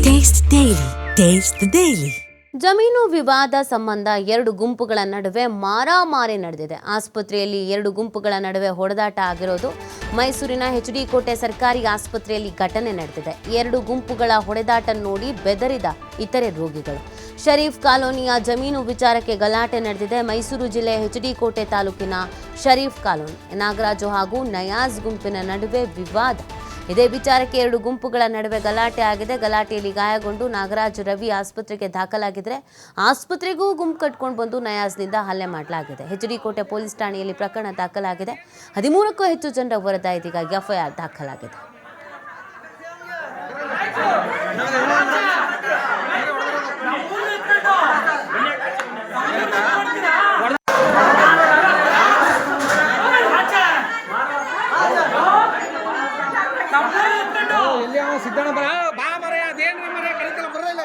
Taste the Daily. ಜಮೀನು ವಿವಾದ ಸಂಬಂಧ ಎರಡು ಗುಂಪುಗಳ ನಡುವೆ ಮಾರಾಮಾರಿ ನಡೆದಿದೆ. ಆಸ್ಪತ್ರೆಯಲ್ಲಿ ಎರಡು ಗುಂಪುಗಳ ನಡುವೆ ಹೊಡೆದಾಟ ಆಗಿರೋದು. ಮೈಸೂರಿನ ಎಚ್.ಡಿ. ಕೋಟೆ ಸರ್ಕಾರಿ ಆಸ್ಪತ್ರೆಯಲ್ಲಿ ಘಟನೆ ನಡೆದಿದೆ. ಎರಡು ಗುಂಪುಗಳ ಹೊಡೆದಾಟ ನೋಡಿ ಬೆದರಿದ ಇತರೆ ರೋಗಿಗಳು. ಶರೀಫ್ ಕಾಲೋನಿಯ ಜಮೀನು ವಿಚಾರಕ್ಕೆ ಗಲಾಟೆ ನಡೆದಿದೆ. ಮೈಸೂರು ಜಿಲ್ಲೆ ಎಚ್.ಡಿ. ಕೋಟೆ ತಾಲೂಕಿನ ಶರೀಫ್ ಕಾಲೋನಿ ನಾಗರಾಜು ಹಾಗೂ ನಯಾಜ್ ಗುಂಪಿನ ನಡುವೆ ವಿವಾದ. ಇದೇ ವಿಚಾರಕ್ಕೆ ಎರಡು ಗುಂಪುಗಳ ನಡುವೆ ಗಲಾಟೆ ಆಗಿದೆ. ಗಲಾಟೆಯಲ್ಲಿ ಗಾಯಗೊಂಡು ನಾಗರಾಜ್ ರವಿ ಆಸ್ಪತ್ರೆಗೆ ದಾಖಲಾಗಿದ್ರೆ ಆಸ್ಪತ್ರೆಗೂ ಗುಂಪು ಕಟ್ಕೊಂಡು ಬಂದು ನಯಾಜ್ನಿಂದ ಹಲ್ಲೆ ಮಾಡಲಾಗಿದೆ. ಎಚ್.ಡಿ. ಕೋಟೆ ಪೊಲೀಸ್ ಠಾಣೆಯಲ್ಲಿ ಪ್ರಕರಣ ದಾಖಲಾಗಿದೆ. 13ಕ್ಕೂ ಹೆಚ್ಚು ಜನರ ವಿರುದ್ಧ ಇದೀಗ ಎಫ್ಐಆರ್ ದಾಖಲಾಗಿದೆ. ಸಿದ್ದಣ್ಣ ಬಾ ಮರ ಅದೇನ್ರಿ ಮರ ಕಲಿತಲ್ಲ ಬರಲ್ಲ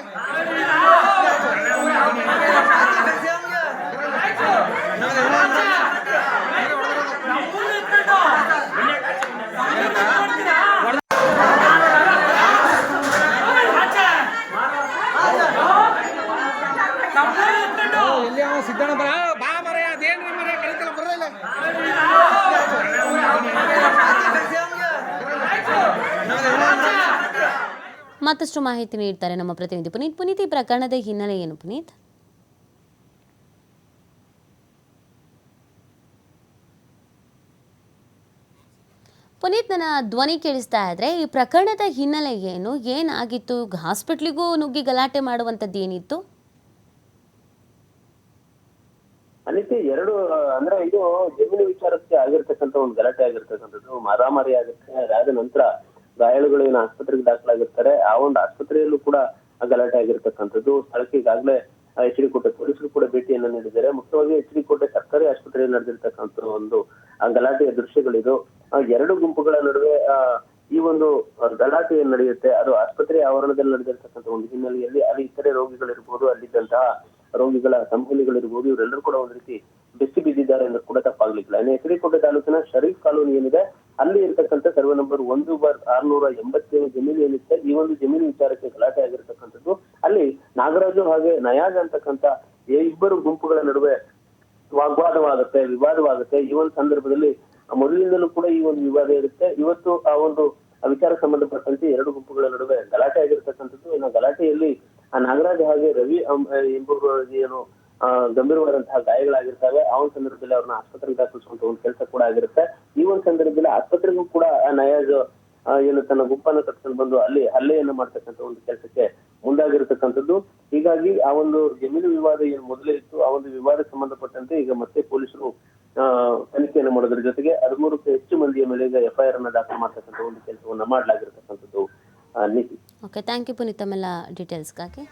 ಸಿದ್ದಣ್ಣ ಬಾ ಮರ ಅದೇನ್ರಿ ಮರ ಕಲಿತಲ್ಲ ಬರಲ್ಲ ಮತ್ತಷ್ಟು ಮಾಹಿತಿ ನೀಡ್ತಾರೆ ನಮ್ಮ ಪ್ರತಿನಿಧಿ ಪುನೀತ್. ಪುನೀತ್, ಈ ಪ್ರಕರಣದ ಹಿನ್ನೆಲೆ ಏನು ಪುನೀತ್? ಪುನೀತ್, ನನ್ನ ಧ್ವನಿ ಕೇಳಿಸ್ತಾ ಇದ್ರೆ ಈ ಪ್ರಕರಣದ ಹಿನ್ನೆಲೆ ಏನು, ಏನಾಗಿತ್ತು? ಹಾಸ್ಪಿಟ್ಲಿಗೂ ನುಗ್ಗಿ ಗಲಾಟೆ ಮಾಡುವಂಥದ್ದು ಏನಿತ್ತು? ಅನಿತಿ, ಎರಡು ಅಂದ್ರೆ ಇದು ಜಮೀನು ವಿಚಾರಕ್ಕೆ ಆಗಿರ್ತಕ್ಕಂಥ ಒಂದು ಗಲಾಟೆ ಆಗಿರ್ತಕ್ಕಂಥದ್ದು, ಮಾರಾಮಾರಿ ಆಗುತ್ತೆ. ಅದಾದ ನಂತರ ಗಾಯಾಳುಗಳು ಏನು ಆಸ್ಪತ್ರೆಗೆ ದಾಖಲಾಗಿರ್ತಾರೆ, ಆ ಒಂದು ಆಸ್ಪತ್ರೆಯಲ್ಲೂ ಕೂಡ ಗಲಾಟೆ ಆಗಿರ್ತಕ್ಕಂಥದ್ದು. ಸ್ಥಳಕ್ಕೆ ಈಗಾಗಲೇ ಎಚ್.ಡಿ. ಕೋಟೆ ಪೊಲೀಸರು ಕೂಡ ಭೇಟಿಯನ್ನ ನೀಡಿದ್ದಾರೆ. ಮುಖ್ಯವಾಗಿ ಎಚ್.ಡಿ. ಕೋಟೆ ಸರ್ಕಾರಿ ಆಸ್ಪತ್ರೆಯಲ್ಲಿ ನಡೆದಿರ್ತಕ್ಕಂಥ ಒಂದು ಗಲಾಟೆಯ ದೃಶ್ಯಗಳಿದು. ಎರಡು ಗುಂಪುಗಳ ನಡುವೆ ಈ ಒಂದು ಗಲಾಟೆ ಏನ್ ನಡೆಯುತ್ತೆ, ಅದು ಆಸ್ಪತ್ರೆ ಆವರಣದಲ್ಲಿ ನಡೆದಿರ್ತಕ್ಕಂಥ ಒಂದು ಹಿನ್ನೆಲೆಯಲ್ಲಿ ಅಲ್ಲಿ ಇತರೆ ರೋಗಿಗಳಿರ್ಬೋದು, ಅಲ್ಲಿದ್ದಂತಹ ರೋಗಿಗಳ ಸಂಬಂಧಿಗಳಿರ್ಬೋದು, ಇವರೆಲ್ಲರೂ ಕೂಡ ಒಂದು ರೀತಿ ಬೆಚ್ಚಿ ಬಿದ್ದಿದ್ದಾರೆ ಎಂದು ಕೂಡ ತಪ್ಪಾಗ್ಲಿಕ್ಕಿಲ್ಲ. ಇನ್ನು ಎಚ್.ಡಿ. ಕೋಟೆ ತಾಲೂಕಿನ ಶರೀಫ್ ಕಾಲೋನಿ ಏನಿದೆ, ಅಲ್ಲಿ ಇರ್ತಕ್ಕಂಥ ಸರ್ವೆ ನಂಬರ್ 1/687 ಜಮೀನು ಏನಿದೆ, ಈ ಒಂದು ಜಮೀನು ವಿಚಾರಕ್ಕೆ ಗಲಾಟೆ ಆಗಿರ್ತಕ್ಕಂಥದ್ದು. ಅಲ್ಲಿ ನಾಗರಾಜು ಹಾಗೆ ನಯಾಜ್ ಅಂತಕ್ಕಂಥ ಇಬ್ಬರು ಗುಂಪುಗಳ ನಡುವೆ ವಾಗ್ವಾದವಾಗುತ್ತೆ, ವಿವಾದವಾಗುತ್ತೆ. ಈ ಒಂದು ಸಂದರ್ಭದಲ್ಲಿ ಮೊದಲಿಂದಲೂ ಕೂಡ ಈ ಒಂದು ವಿವಾದ ಇರುತ್ತೆ. ಇವತ್ತು ಆ ಒಂದು ವಿಚಾರ ಸಂಬಂಧಪಟ್ಟಂತೆ ಎರಡು ಗುಂಪುಗಳ ನಡುವೆ ಗಲಾಟೆ ಆಗಿರ್ತಕ್ಕಂಥದ್ದು. ಇನ್ನು ಗಲಾಟೆಯಲ್ಲಿ ನಾಗರಾಜ್ ಹಾಗೆ ರವಿ ಎಂಬುವರ ಏನು ಗಂಭೀರವಾದಂತಹ ಗಾಯಗಳಾಗಿರ್ತವೆ. ಆ ಒಂದು ಸಂದರ್ಭದಲ್ಲಿ ಅವ್ರನ್ನ ಆಸ್ಪತ್ರೆಗೆ ದಾಖಲಿಸುವಂತ ಒಂದು ಕೆಲಸ ಕೂಡ ಆಗಿರುತ್ತೆ. ಈ ಒಂದು ಸಂದರ್ಭದಲ್ಲಿ ಆಸ್ಪತ್ರೆಗೂ ಕೂಡ ನಯಾಜ್ ಏನು ತನ್ನ ಗುಂಪನ್ನು ಕಟ್ಕೊಂಡು ಬಂದು ಅಲ್ಲಿ ಹಲ್ಲೆಯನ್ನು ಮಾಡ್ತಕ್ಕಂಥ ಒಂದು ಕೆಲಸಕ್ಕೆ ಮುಂದಾಗಿರ್ತಕ್ಕಂಥದ್ದು. ಹೀಗಾಗಿ ಆ ಒಂದು ಜಮೀನು ವಿವಾದ ಏನು ಮೊದಲೇ ಇತ್ತು, ಆ ಒಂದು ವಿವಾದ ಸಂಬಂಧಪಟ್ಟಂತೆ ಈಗ ಮತ್ತೆ ಪೊಲೀಸರು ತನಿಖೆಯನ್ನು ಮಾಡೋದ್ರ ಜೊತೆಗೆ 13ಕ್ಕೂ ಹೆಚ್ಚು ಮಂದಿಯ ಮೇಲೆ ಈಗ ಎಫ್ಐಆರ್ ಅನ್ನ ದಾಖಲು ಮಾಡ್ತಕ್ಕಂಥ ಒಂದು ಕೆಲಸವನ್ನ ಮಾಡಲಾಗಿರ್ತಕ್ಕಂಥದ್ದು. ನೀತಿ. ಓಕೆ, ಥ್ಯಾಂಕ್ ಯು ಪುನೀತ್ ತಮ್ಮೆಲ್ಲ ಡೀಟೇಲ್ಸ್ಗಾಗಿ.